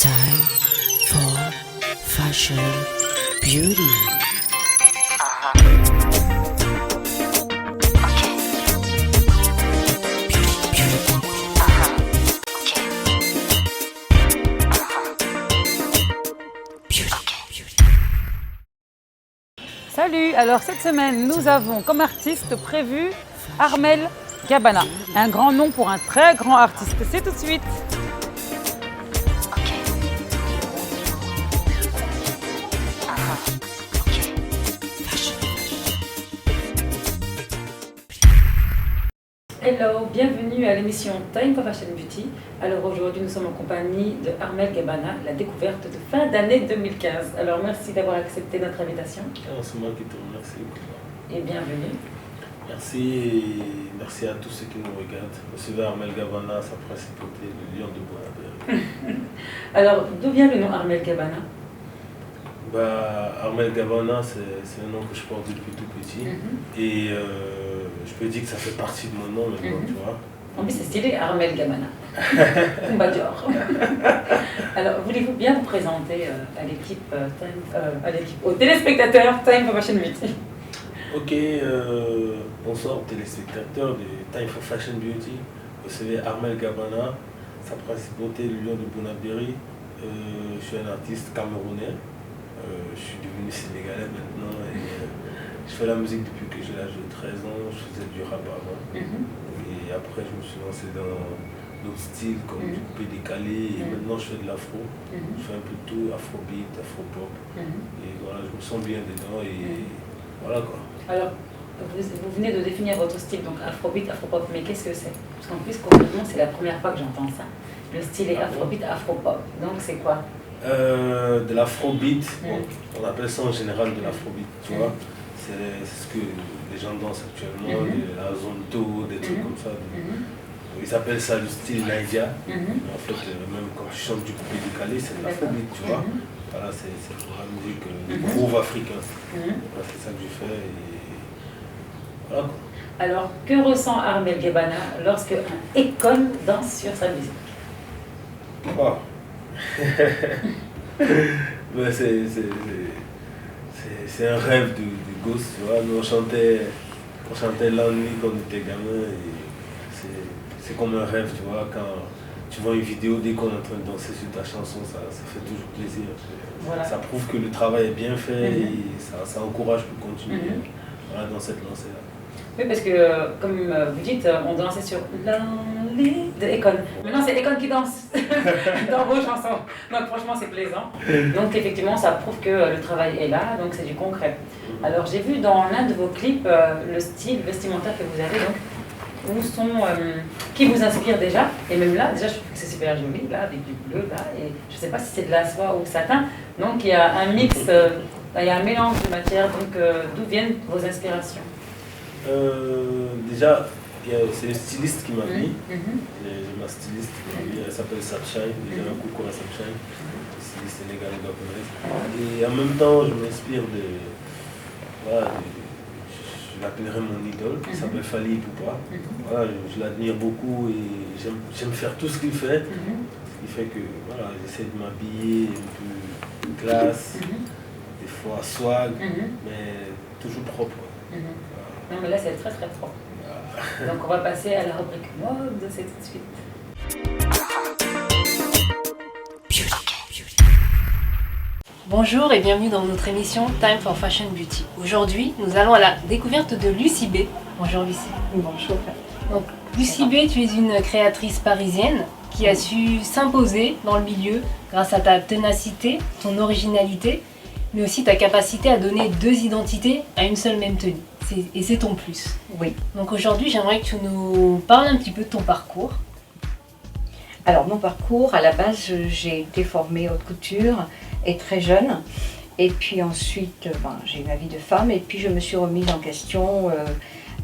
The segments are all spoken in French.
Time for fashion, beauty. Salut, alors cette semaine nous avons comme artiste prévu Armel Gabana, un grand nom pour un très grand artiste. C'est tout de suite. Hello, bienvenue à l'émission Time for Fashion Beauty. Alors aujourd'hui nous sommes en compagnie de Armel Gabana, la découverte de fin d'année 2015. Alors merci d'avoir accepté notre invitation. C'est moi qui te remercie. Et bienvenue. Merci à tous ceux qui nous regardent. Recevez Armel Gabana, sa principauté, le lion de Bonabéry. Alors d'où vient le nom Armel Gabana? Armel Gabana, c'est un nom que je porte depuis tout petit. Et je peux dire que ça fait partie de mon nom maintenant, tu vois. En plus, c'est stylé, Armel Gabana. Mbadjor. Alors, voulez-vous bien vous présenter à l'équipe, aux téléspectateurs Time for Fashion Beauty? Ok, bonsoir aux téléspectateurs de Time for Fashion Beauty. Vous recevez Armel Gabana, sa principauté, le lion de Bonabéry. Je suis un artiste camerounais. Je suis devenu sénégalais maintenant et je fais la musique depuis que j'ai l'âge de 13 ans. Je faisais du rap avant. Et après, je me suis lancé dans d'autres styles comme du coupé décalé. Et maintenant, je fais de l'afro. Je fais un peu de tout, afrobeat, afropop. Et voilà, je me sens bien dedans et voilà quoi. Alors, vous venez de définir votre style, donc afrobeat, afropop, mais qu'est-ce que c'est? Parce qu'en plus, concrètement, c'est la première fois que j'entends ça. Le style est afrobeat, afropop. Donc, c'est quoi? De l'afrobeat, on appelle ça en général de l'afrobeat, tu vois. C'est ce que les gens dansent actuellement, la zonto, des trucs comme ça. Ils appellent ça le style Naija. En fait, même quand tu chantes du coupé décalé, c'est de l'afrobeat, tu vois. Voilà, c'est la musique, le groove africain. Voilà, c'est ça que je fais. Et voilà. Alors, que ressent Armel Gabana lorsque un Akon danse sur sa musique? Wow. C'est un rêve de gosse, tu vois. Nous on chantait la nuit quand on était gamin et c'est comme un rêve, tu vois. Quand tu vois une vidéo, dès qu'on est en train de danser sur ta chanson, ça fait toujours plaisir. Voilà. Ça prouve que le travail est bien fait et ça encourage pour continuer dans cette lancée-là. Oui, parce que, comme vous dites, on dansait sur Lonely de Akon. Maintenant, c'est Akon qui danse dans vos chansons. Donc, franchement, c'est plaisant. Donc, effectivement, ça prouve que le travail est là, donc c'est du concret. Alors, j'ai vu dans l'un de vos clips le style vestimentaire que vous avez, donc, qui vous inspire déjà. Et même là, déjà, je trouve que c'est super joli, là, avec du bleu, là. Et je ne sais pas si c'est de la soie ou satin. Donc, il y a un mix, il y a un mélange de matières. Donc, d'où viennent vos inspirations? Déjà, c'est le styliste qui m'a mis. J'ai ma styliste qui m'a mis, elle s'appelle Sapshine. Déjà un coucou à Sapshine, styliste sénégalo-gabonaise. Et en même temps, je m'inspire voilà, je l'appellerai mon idole, qui s'appelle Fally Ipupa. Voilà, je l'admire beaucoup et j'aime faire tout ce qu'il fait. Ce qui fait que voilà, j'essaie de m'habiller un peu classe, des fois swag, mais toujours propre. Non, mais là, c'est très très propre. Donc, on va passer à la rubrique mode, c'est tout de suite. Bonjour et bienvenue dans notre émission Time for Fashion Beauty. Aujourd'hui, nous allons à la découverte de Lucie B. Bonjour Lucie. Bonjour. Donc, Lucie B, tu es une créatrice parisienne qui a su s'imposer dans le milieu grâce à ta ténacité, ton originalité, mais aussi ta capacité à donner deux identités à une seule même tenue. Et c'est ton plus. Oui. Donc aujourd'hui, j'aimerais que tu nous parles un petit peu de ton parcours. Alors mon parcours, à la base, j'ai été formée haute couture et très jeune. Et puis ensuite, j'ai eu ma vie de femme et puis je me suis remise en question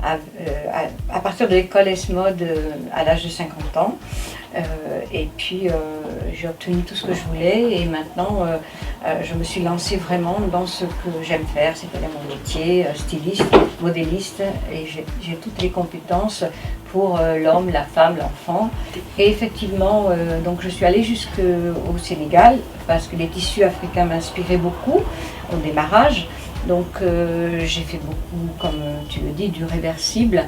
à partir de l'école S-Mode à l'âge de 50 ans. Et puis j'ai obtenu tout ce que je voulais et maintenant je me suis lancée vraiment dans ce que j'aime faire, c'est-à-dire mon métier, styliste, modéliste, et j'ai toutes les compétences pour l'homme, la femme, l'enfant. Et effectivement, donc je suis allée jusqu'au Sénégal parce que les tissus africains m'inspiraient beaucoup au démarrage. Donc j'ai fait beaucoup, comme tu le dis, du réversible.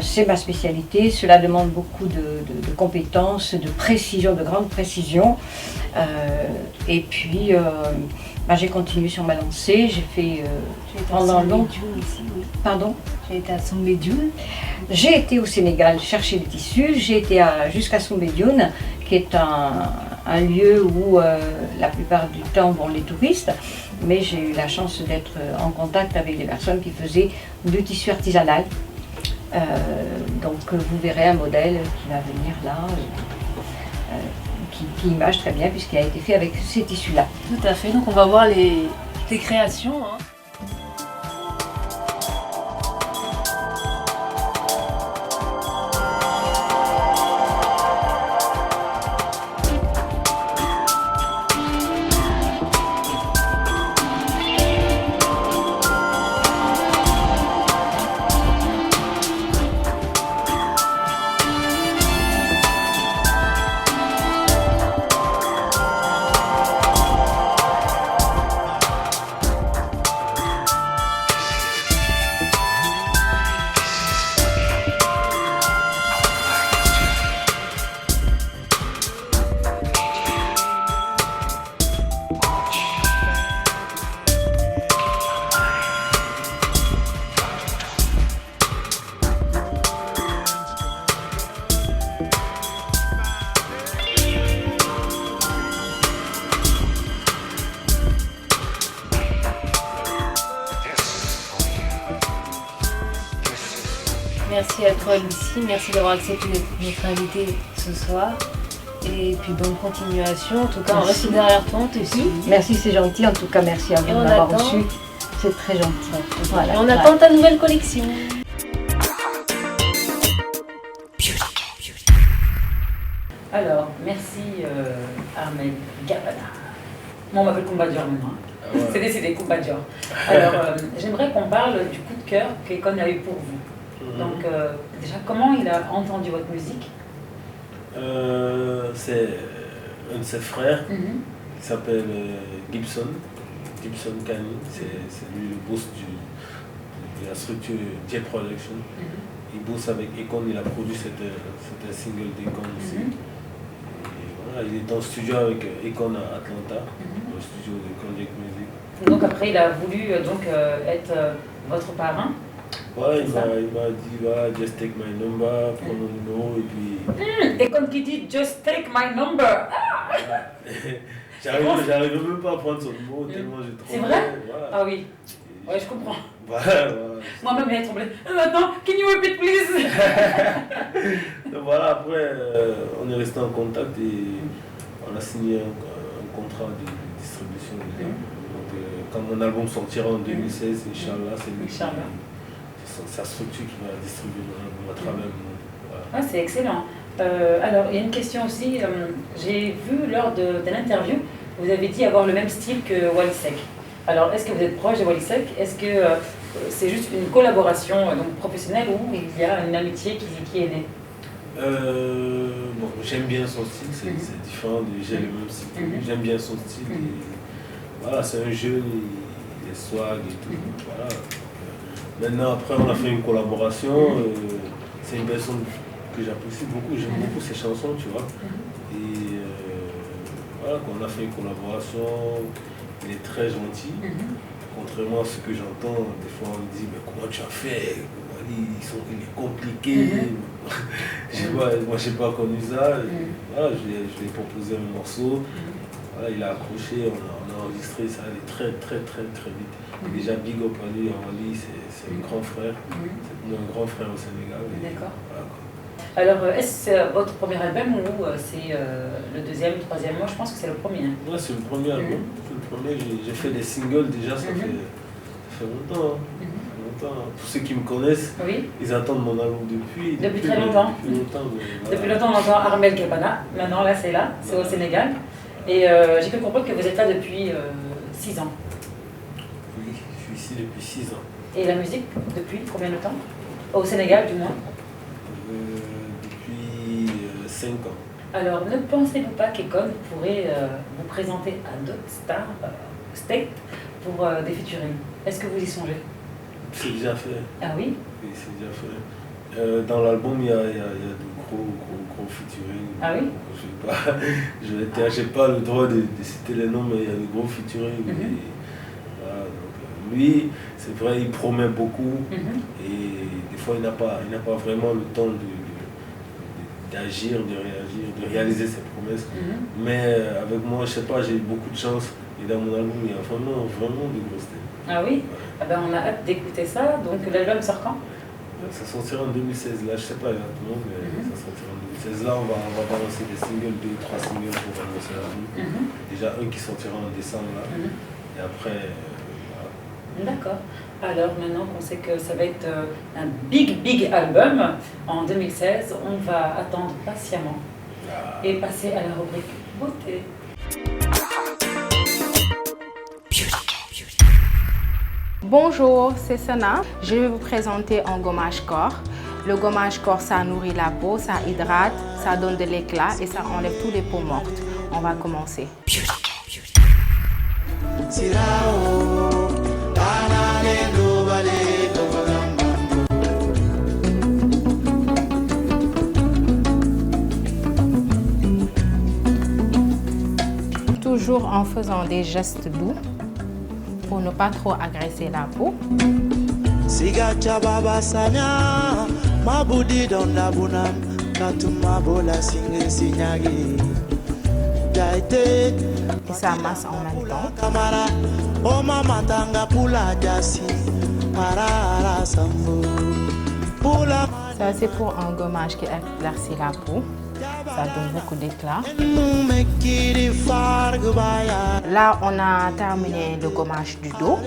C'est ma spécialité, cela demande beaucoup de compétences, de précision, de grande précision. Et puis j'ai continué sur ma lancée, j'ai fait pendant longtemps. Pardon? J'ai été à Soumbédioune. J'ai été au Sénégal chercher des tissus, j'ai été jusqu'à Soumbédioune, qui est un lieu où la plupart du temps vont les touristes, mais j'ai eu la chance d'être en contact avec des personnes qui faisaient du tissu artisanal. Donc vous verrez un modèle qui va venir là, qui image très bien puisqu'il a été fait avec ces tissus-là. Tout à fait, donc on va voir tes créations. Hein. Merci à toi Lucie, merci d'avoir accepté notre invité ce soir. Et puis bonne continuation, en tout cas on reste derrière toi, on te suit. Merci, c'est gentil, en tout cas merci à vous de m'avoir reçu. C'est très gentil. Voilà. Et on attend ta nouvelle collection. Alors, merci Armel Gabana. Moi on m'appelle Kumba Dior maintenant. Ah ouais. C'est décidé, Kumba Dior. Alors, j'aimerais qu'on parle du coup de cœur qu'Ekon a eu pour vous. Donc, déjà, comment il a entendu votre musique? C'est un de ses frères qui s'appelle Gibson Kani. C'est lui le boss de la structure Jet Production. Il bosse avec Ekon, il a produit c'était un single d'Ekon aussi. Et voilà, il est en studio avec Ekon à Atlanta, au studio de Konjac Music. Donc après, il a voulu être votre parrain. Voilà, il m'a dit, voilà, just take my number, prends mon numéro et puis... Ekon qui dit, just take my number. J'arrive même pas à prendre son numéro tellement j'ai trop... C'est vrai? Voilà. Ah oui, ouais, je comprends. Voilà. Moi-même, j'ai tremblé. Maintenant, can you repeat please? Donc voilà, après, on est resté en contact et on a signé un contrat de distribution. Donc, quand mon album sortira en 2016, Inch'Allah, c'est lui sa structure qui va distribuer mon album à travers le monde. Voilà. Ah, c'est excellent. Alors, il y a une question aussi. J'ai vu lors de l'interview, vous avez dit avoir le même style que Wally Seck. Alors, est-ce que vous êtes proche de Wally Seck? Est-ce que c'est juste une collaboration donc, professionnelle ou il y a une amitié qui est née? Bon, j'aime bien son style, c'est différent, j'ai le même style. J'aime bien son style. Et, voilà, c'est un jeune, il est swag et tout. Voilà. Maintenant, après, on a fait une collaboration. C'est une personne que j'apprécie beaucoup. J'aime beaucoup ses chansons, tu vois. Et voilà, quand on a fait une collaboration, il est très gentil. Contrairement à ce que j'entends, des fois on me dit, mais comment tu as fait? Il est compliqué. Moi, je n'ai pas connu ça. Voilà, je lui ai proposé un morceau. Voilà, il a accroché, on a enregistré, ça allait très vite. Déjà, big up à lui, Wally, c'est un grand frère. C'est un grand frère au Sénégal. D'accord. Voilà, alors, est-ce que c'est votre premier album ou c'est le deuxième, troisième? Moi, je pense que c'est le premier. Hein. Ouais, c'est le premier album. C'est le premier. J'ai fait des singles déjà, ça fait longtemps. Tous ceux qui me connaissent, ils attendent mon album depuis très longtemps. Depuis longtemps, on entend Armel Gabana. Maintenant, là, c'est au Sénégal. Et j'ai pu comprendre que vous êtes là depuis 6 ans. Oui, je suis ici depuis 6 ans. Et la musique, depuis combien de temps? Au Sénégal, du moins? Depuis 5 ans. Alors, ne pensez-vous pas qu'Econ pourrait vous présenter à d'autres stars state pour des featuring? Est-ce que vous y songez? C'est déjà fait. Ah oui? Oui, c'est déjà fait. Dans l'album, il y a de gros featuring. Ah oui? Je n'ai pas le droit de citer les noms, mais il y a de gros featuring. Mhm. Voilà, donc, lui, c'est vrai, il promet beaucoup. Et des fois, il n'a pas vraiment le temps d'agir, de réagir, de réaliser ses promesses. Mais avec moi, je sais pas, j'ai eu beaucoup de chance. Et dans mon album, il y a vraiment de grosses têtes. Ah oui? Ah ben, on a hâte d'écouter ça. Donc l'album sort quand? Ça sortira en 2016, là je sais pas exactement, mais ça sortira en 2016. Là on va balancer des singles, 2-3 singles pour annoncer l'album. Déjà un qui sortira en décembre là, et après voilà. D'accord. Alors maintenant qu'on sait que ça va être un big album en 2016, on va attendre patiemment et passer à la rubrique beauté. Bonjour, c'est Sana. Je vais vous présenter un gommage corps. Le gommage corps, ça nourrit la peau, ça hydrate, ça donne de l'éclat et ça enlève tous les peaux mortes. On va commencer. Toujours en faisant des gestes doux pour ne pas trop agresser la peau. Sigacha baba sanya mabudi donda bunam katuma bola singe sinyagi daite Et ça masse en même temps. kamara o mama tanga pula jasi para sambo pula. Ça c'est pour un gommage qui éclaircit la peau. Ça donne beaucoup d'éclat. Là, on a terminé le gommage du dos.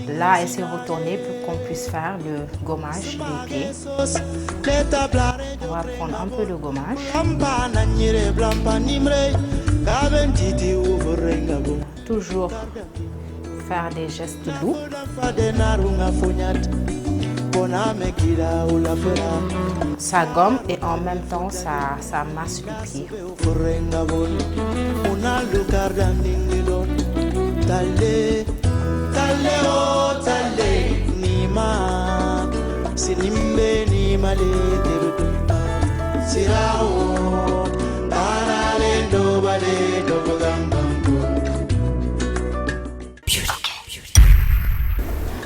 Là, elle s'est retournée pour qu'on puisse faire le gommage des pieds. On va prendre un peu de gommage. Toujours faire des gestes doux. Ça gomme et en même temps ça masse le pied.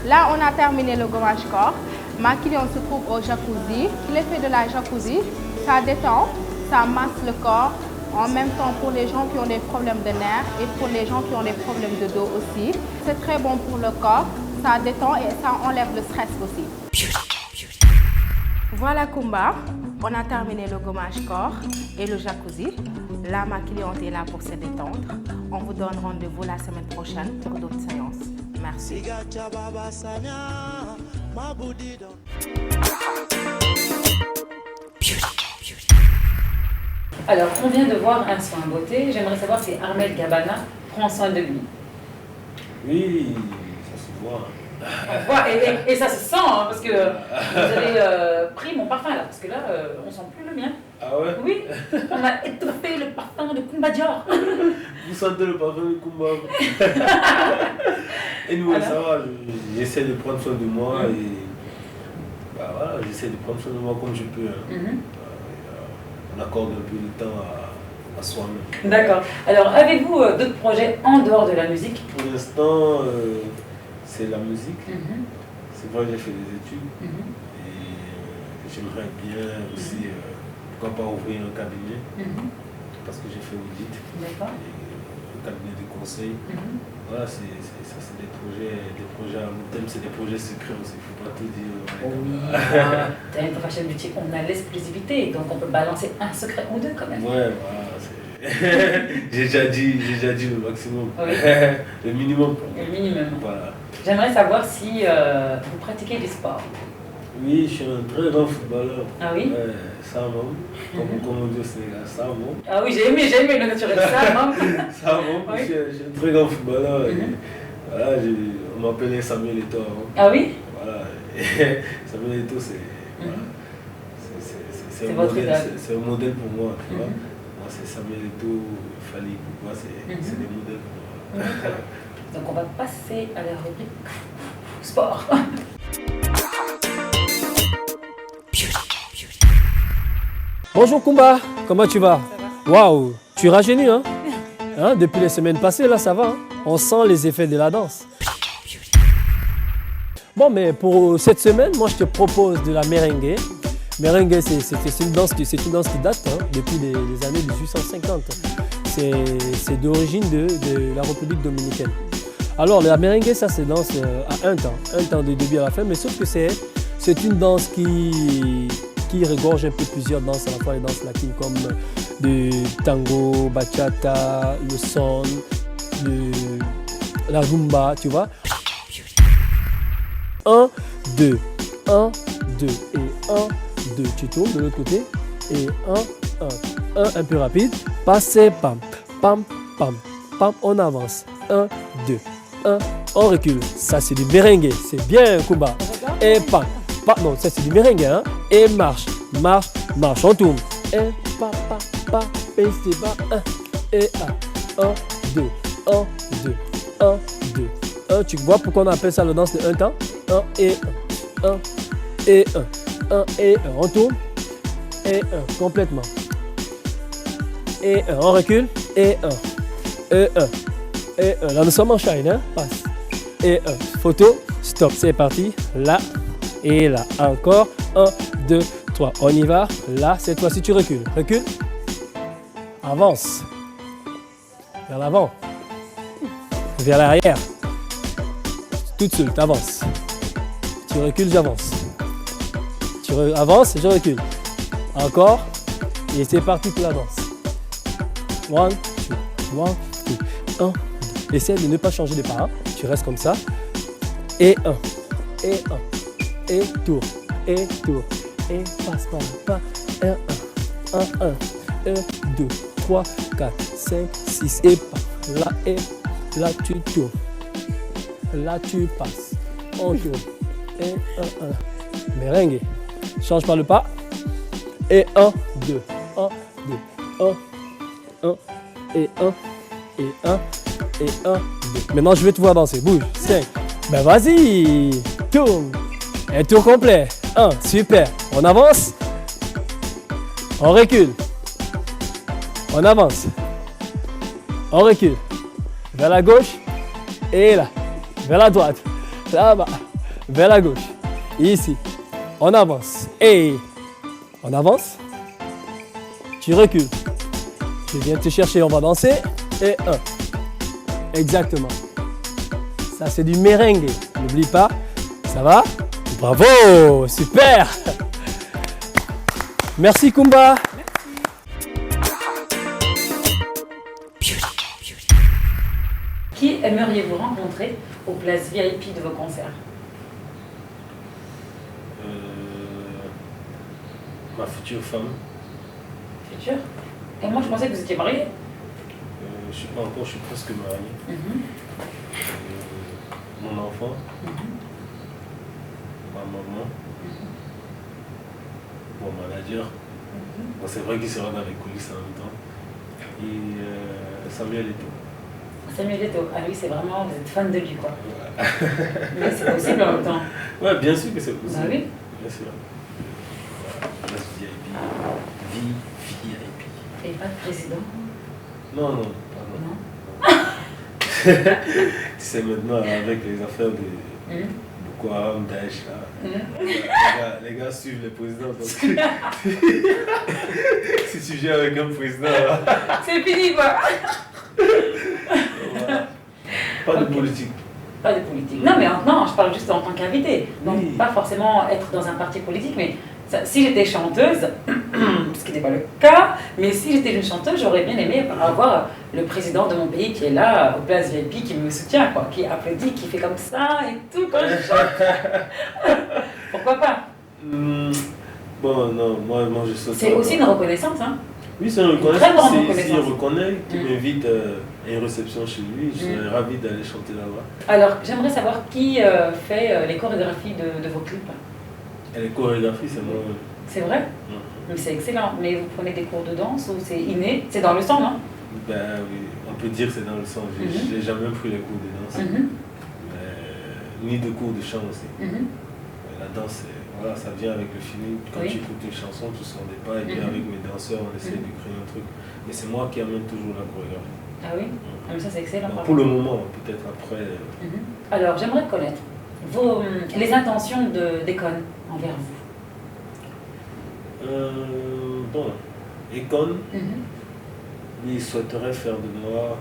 Là, on a terminé le gommage corps. Ma cliente se trouve au jacuzzi. L'effet de la jacuzzi, ça détend, ça masse le corps. En même temps, pour les gens qui ont des problèmes de nerfs et pour les gens qui ont des problèmes de dos aussi. C'est très bon pour le corps, ça détend et ça enlève le stress aussi. Voilà Kumba, on a terminé le gommage corps et le jacuzzi. Là, ma cliente est là pour se détendre. On vous donne rendez-vous la semaine prochaine pour d'autres séances. Merci. Alors, on vient de voir un soin beauté. J'aimerais savoir si Armel Gabana prend soin de lui. Oui, ça se voit. On voit, et ça se sent, hein, parce que vous avez pris mon parfum là, parce que là, on sent plus le mien. Ah ouais? Oui, on a étoffé le parfum de Kumba Dior. Vous sentez le parfum de Kumba? Et nous, ça va, j'essaie de prendre soin de moi et voilà, j'essaie de prendre soin de moi comme je peux. Hein. On accorde un peu de temps à soi-même. D'accord. Alors, avez-vous d'autres projets en dehors de la musique? Pour l'instant, c'est la musique. C'est vrai, j'ai fait des études. Et j'aimerais bien aussi, pourquoi pas ouvrir un cabinet. Parce que j'ai fait audit. D'accord. Un cabinet de conseil. Voilà, ça c'est des projets à long terme, c'est des projets secrets aussi, il ne faut pas tout dire. Oui, TIME Fashion Beauty, on a l'exclusivité, donc on peut balancer un secret ou deux quand même. Ouais, voilà, j'ai déjà dit le maximum. Oui. Le minimum. Le minimum. Voilà. J'aimerais savoir si vous pratiquez du sport. Oui, je suis un très grand footballeur. Ah oui? Ça, comme on dit au Sénégal, ça, bon. Ah oui, j'ai aimé le naturel, ça, maman. Ça, bon, Oui. je suis un très grand footballeur. Et voilà, on m'appelait Samuel Eto'o avant. Ah oui? Voilà, Samuel Eto'o, c'est c'est C'est un votre modèle, idole. c'est un modèle pour moi, tu vois. Mhm. Moi, c'est Samuel Eto'o, Fally Ipupa, c'est des modèles pour moi. Donc on va passer à la rubrique sport. Bonjour Kumba, comment tu vas? Waouh, tu rajeunis hein? Depuis les semaines passées, là ça va. Hein? On sent les effets de la danse. Bon, mais pour cette semaine, moi je te propose de la merengue. Merengue, c'est une danse qui date hein, depuis les années 1850. C'est d'origine de la République dominicaine. Alors la merengue, ça se danse à un temps de début à la fin, mais sauf que c'est une danse qui regorge un peu plusieurs danses, à la fois les danses latines comme le tango, bachata, le son, la rumba, tu vois. 1, 2, 1, 2 et 1, 2. Tu tournes de l'autre côté et 1, 1. 1 un peu rapide. Passez, pam, pam, pam, pam. On avance. 1, 2, 1. On recule. Ça c'est du merengue. C'est bien, Kumba. Et pam. Non, ça c'est du merengue. Hein? Et marche, marche, marche. On tourne. Et pa, pa, pa. Et c'est pas 1 et 1. 1, 2, 1, 2, 1, 2. 1. Tu vois pourquoi on appelle ça la danse de 1 temps? 1 et 1. 1 et 1. 1 et 1. On tourne. Et 1. Complètement. Et 1. On recule. Et 1. Et 1. Et 1. Là, nous sommes en shine. Hein? Passe. Et 1. Photo. Stop. C'est parti. Là. Et là. Encore. 1, 2, 3. On y va. Là. Cette fois-ci, tu recules. Recule. Avance. Vers l'avant. Vers l'arrière. Toute seule. Tu avances. Tu recules, j'avance. Tu avances, je recule. Encore. Et c'est parti pour la danse. 1, 2, 1, 2, 1, 2. Essaie de ne pas changer de pas. Hein. Tu restes comme ça. Et 1. Et 1. Et tour. Et tour. Et passe par là. 1, 1. 1, 1. 1, 2, 3, 4, 5, 6. Et pas. Là et là tu tournes. Là tu passes. On tourne. Et 1, 1. Merengue. Change par le pas. Et 1, 2. 1, 2. 1. 1. Et 1. Et 1. Et 1. 2. Maintenant, je vais te voir danser. Bouge. 5. Ben vas-y. Tourne. Et tour complet. 1. Super. On avance. On recule. On avance. On recule. Vers la gauche. Et là. Vers la droite. Là-bas. Vers la gauche. Ici. On avance. Et on avance. Tu recules. Je viens te chercher. On va danser. Et 1. Exactement. Ça, c'est du merengue. N'oublie pas. Ça va? Bravo. Super. Merci, Kumba. Qui aimeriez-vous rencontrer aux places VIP de vos concerts? Ma future femme. Futur? Et moi, je pensais que vous étiez mariés. Je ne suis pas encore, je suis presque marié. Mon enfant. Ma maman. Mon manager. Bon, c'est vrai qu'il sera dans les coulisses en même temps. Et Samuel Eto'o. Samuel Eto'o, ah oui, c'est vraiment, vous êtes fan de lui, quoi. Mais c'est possible en même temps. Ouais, bien sûr que c'est possible. Bah oui. Bien sûr. Place VIP. VIP. Et pas de président? Non, non. Non. Tu sais, maintenant, avec les affaires de Boko Haram, Daesh, là, les gars suivent les présidents. Donc, si tu viens avec un président, là, c'est fini, quoi. voilà. Pas de politique. Pas de politique. Non, mais non, je parle juste en tant qu'invité. Donc, Oui. pas forcément être dans un parti politique, mais ça, si j'étais chanteuse, ce qui n'est pas le cas, mais si j'étais une chanteuse, j'aurais bien aimé avoir le président de mon pays qui est là, aux places VIP, qui me soutient, quoi, qui applaudit, qui fait comme ça et tout quand je chante. Pourquoi pas? Bon, non, moi je saute. C'est aussi une reconnaissance, hein. Oui, c'est une très grande reconnaissance. S'il reconnaissance. reconnaît, qu'il m'invite à une réception chez lui, je serais ravi d'aller chanter là-bas. Alors, j'aimerais savoir qui fait les chorégraphies de vos clips. Et les chorégraphies, c'est moi. C'est vrai? Mhm. Mais c'est excellent. Mais vous prenez des cours de danse ou c'est inné? C'est dans le sang, non? Ben oui, on peut dire que c'est dans le sang. J'ai jamais pris les cours de danse. Ni de cours de chant aussi. La danse, voilà, ça vient avec le feeling. Quand tu écoutes une chanson, tu sens des pas. Et puis avec mes danseurs, on essaie de créer un truc. Mais c'est moi qui amène toujours la chorégraphie. Ah oui? Ah, mais ça c'est excellent. Pour le moment, peut-être après. Alors, j'aimerais connaître les intentions d'Econ envers vous. Bon, Econ, lui, il souhaiterait faire de moi,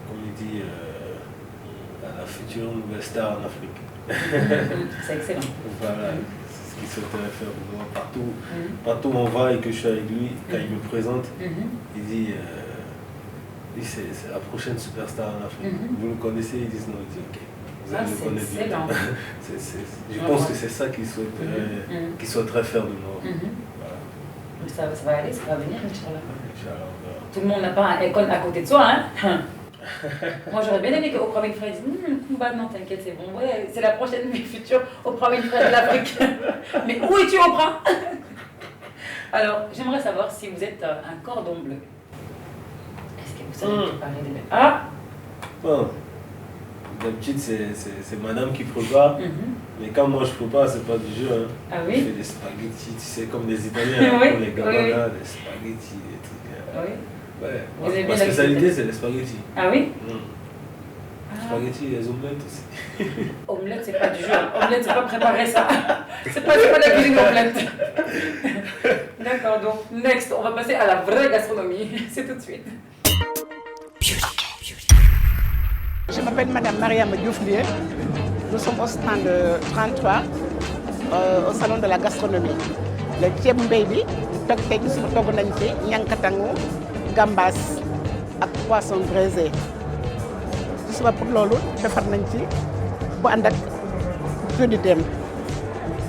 comme il dit, la future nouvelle star en Afrique. C'est excellent. Voilà, c'est ce qu'il souhaiterait faire de moi partout. Partout où on va et que je suis avec lui, quand il me présente, il dit lui, c'est la prochaine superstar en Afrique. Vous le connaissez? Ils disent non, il dit ok. Vous allez le connaître bien. Je pense que c'est ça qu'il souhaiterait faire de moi. Voilà. Ça va aller, ça va venir, Inch'Allah. Tout le monde n'a pas un Econ à côté de soi, hein? Moi j'aurais bien aimé qu'Oprah Winfrey dise bah non t'inquiète c'est bon, ouais, c'est la prochaine future Oprah Winfrey de l'Afrique. Mais où es-tu Oprah? Alors j'aimerais savoir si vous êtes un cordon bleu. Est-ce que vous savez préparer des... Ah bon. D'habitude c'est madame qui prépare, mais quand moi je prépare c'est pas du jeu. Hein. Ah oui? Je fais des spaghettis, tu sais comme des Italiens, Oui, pour les gabana, des spaghettis, des trucs. Oui. Ouais, ma spécialité c'est les spaghettis. Ah oui? Spaghettis et les omelettes aussi. Omelette c'est pas du jeu, omelette c'est pas préparer ça. C'est pas la cuisine omelette. D'accord, donc next, on va passer à la vraie gastronomie. C'est tout de suite. Je m'appelle Madame Mariam Diouf-Lier. Nous sommes au stand 33 au salon de la gastronomie. Le ceeb mbey bi togg nañ ci ñankatangu gambas ak poisson braisé. Suba pour loolu defar nañ ci bu ànd ak crudité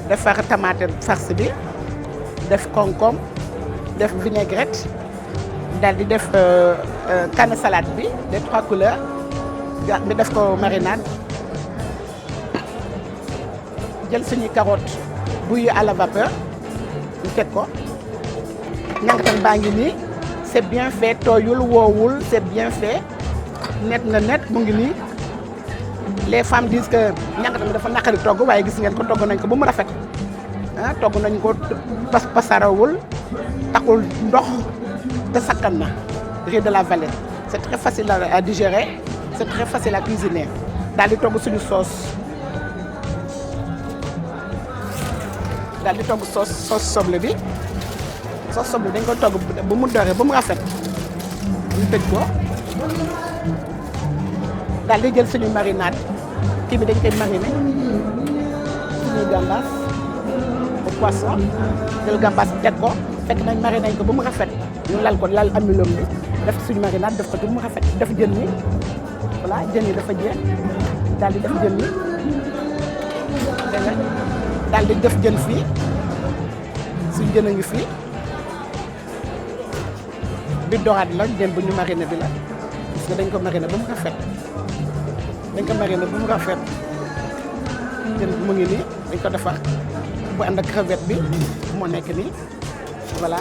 defar tomate farce bi def concombre def vinaigrette daal di def canne salade bi des 3 couleurs. Ñu def ko marinade jël suñuy carotte bouillie à la vapeur ñu teg ko ñànkatan baa ngi nii c'est bien fait tooyul woowul c'est bien fait net na net mu ngi nii les femmes disent que ñànkatan bi dafa naqari togg waaye gis ngeen ko togg nañ ko ba mu rafet ah togg nañ ko pasarawul taxul ndox te sakkan na riz de la vallée c'est très facile à digérer. C'est très facile à cuisiner. Daal di togg suñu sauce daal di togg sauce soble bi sauce soble dañ ko togg ba mu doré ba mu rafet ñu tëj ko daal di jël suñu marinade kii bi dañ koy mariner suñu gambas au poisson jël gambas teg ko fekk nañ mariner nañ ko ba mu rafet ñu lal ko lal amulom bi def suñu marinade def ko ba mu rafet def jën ni voilà jën yi dafa jeex daal di def jën yi daal di def jën fii suñu jën a ngi fii bi doraat la jën bu ñu mariner bi la parce que dañ ko mariner ba mu rafet jën mu ngi nii dañ ko defar bu ànd ak crevette bi moo nekk nii voilà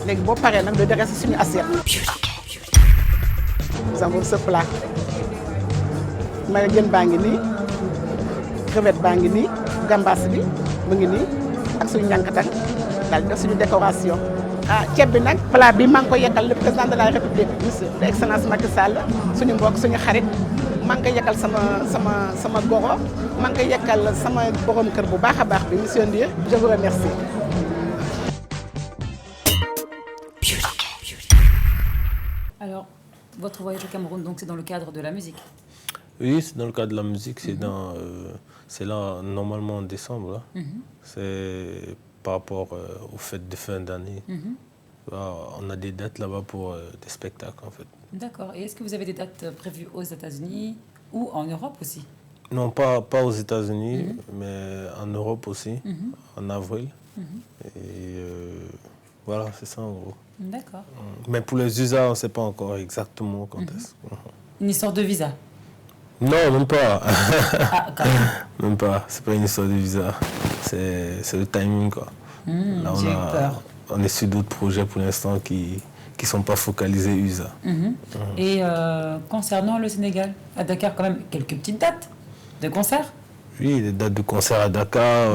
léegi boo paree nag da déresi suñu assiette. Nous avons ce plat. Jën baa ngi nii crevette baa ngi nii gambas bi mu ngi nii ak suñu ñànkatan daal di def suñu décoration. Ceeb bi nag plat bi maa ngi ko yekkal le président de la république monsieur de excellence Macky Sall suñu mbokk suñu xarit maa ngi koy yekkal sama goro maa ngi koy yekkal sama borom kër bu baax a baax bi monsieur Ndié je vous remercie. Alors, votre voyage au Cameroun, donc c'est dans le cadre de la musique? Oui, c'est dans le cadre de la musique, c'est là normalement en décembre. Là. C'est par rapport aux fêtes de fin d'année. On a des dates là-bas pour des spectacles en fait. D'accord. Et est-ce que vous avez des dates prévues aux États-Unis ou en Europe aussi? Non, pas aux États-Unis, mais en Europe aussi, en avril. Et voilà, c'est ça en gros. D'accord. Mais pour les visas, on ne sait pas encore exactement quand est-ce. Une histoire de visa? Non, même pas. Quand même. Même pas. C'est pas une histoire de visa. C'est le timing quoi. J'ai eu peur. on est sur d'autres projets pour l'instant qui ne sont pas focalisés USA. Et concernant le Sénégal, à Dakar, quand même, quelques petites dates de concerts? Oui, les dates de concert à Dakar,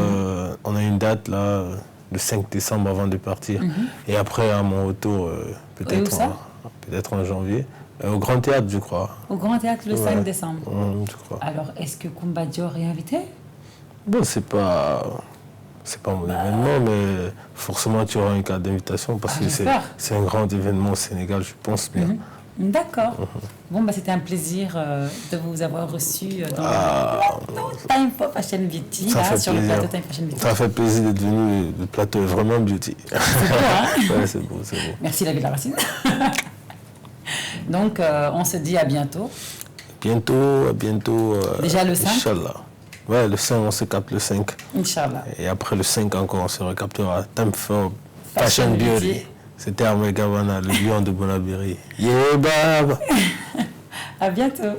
on a une date là, le 5 décembre avant de partir. Et après, à mon retour, peut-être en janvier, au Grand Théâtre, je crois. Au Grand Théâtre le 5 décembre. Je crois. Alors, est-ce que Kumba Dior est invité? Bon, c'est pas mon événement, mais forcément tu auras une carte d'invitation parce que c'est un grand événement au Sénégal, je pense bien. D'accord. Bon, c'était un plaisir de vous avoir reçu dans le Time for Fashion Beauty, sur le plateau Time Fashion Beauty. Ça fait plaisir d'être venu, le plateau est vraiment beauty. C'est beau, hein? Ouais, c'est beau. Merci la Villa Racine. Donc, on se dit à bientôt. À bientôt. Déjà le 5? Inch'Allah. Ouais, le 5, on se capte le 5. Inch'Allah. Et après le 5 encore, on se recaptera Time for Fashion Beauty. C'était Armel Gavana, le lion de Bonabéry. Yeah, bab! À bientôt.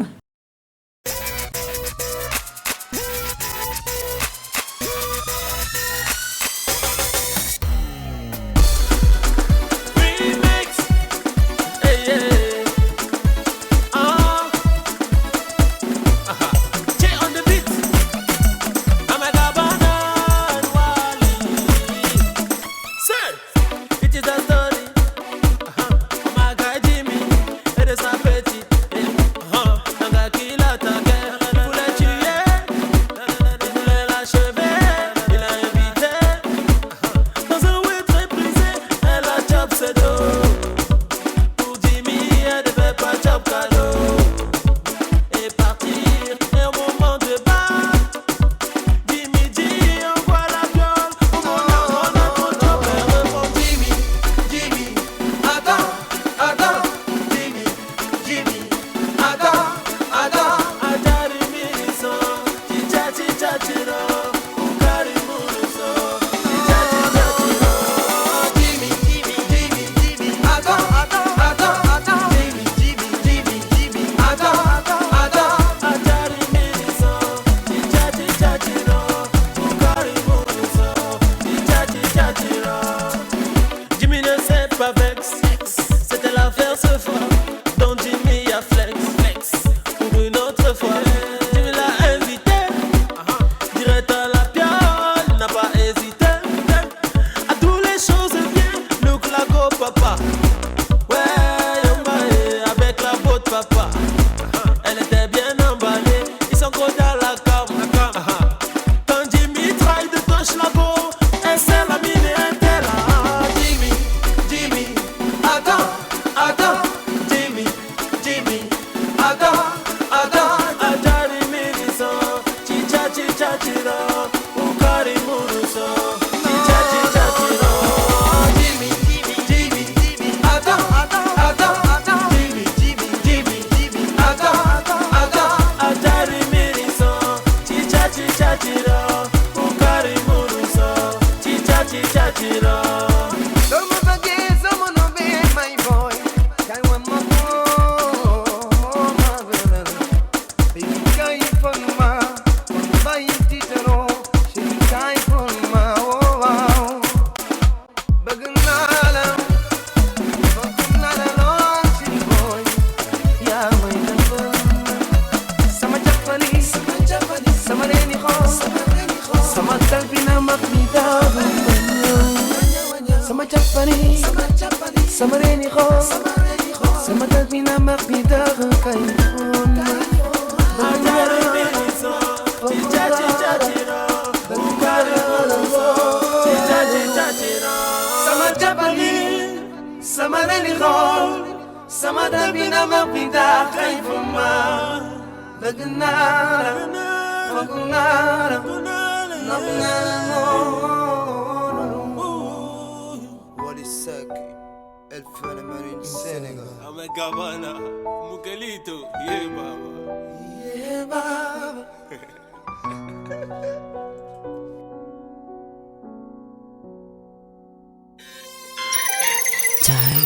Time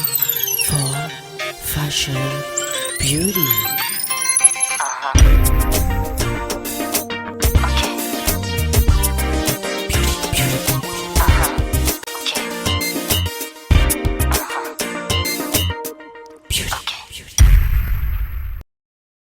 for Fashion Beauty.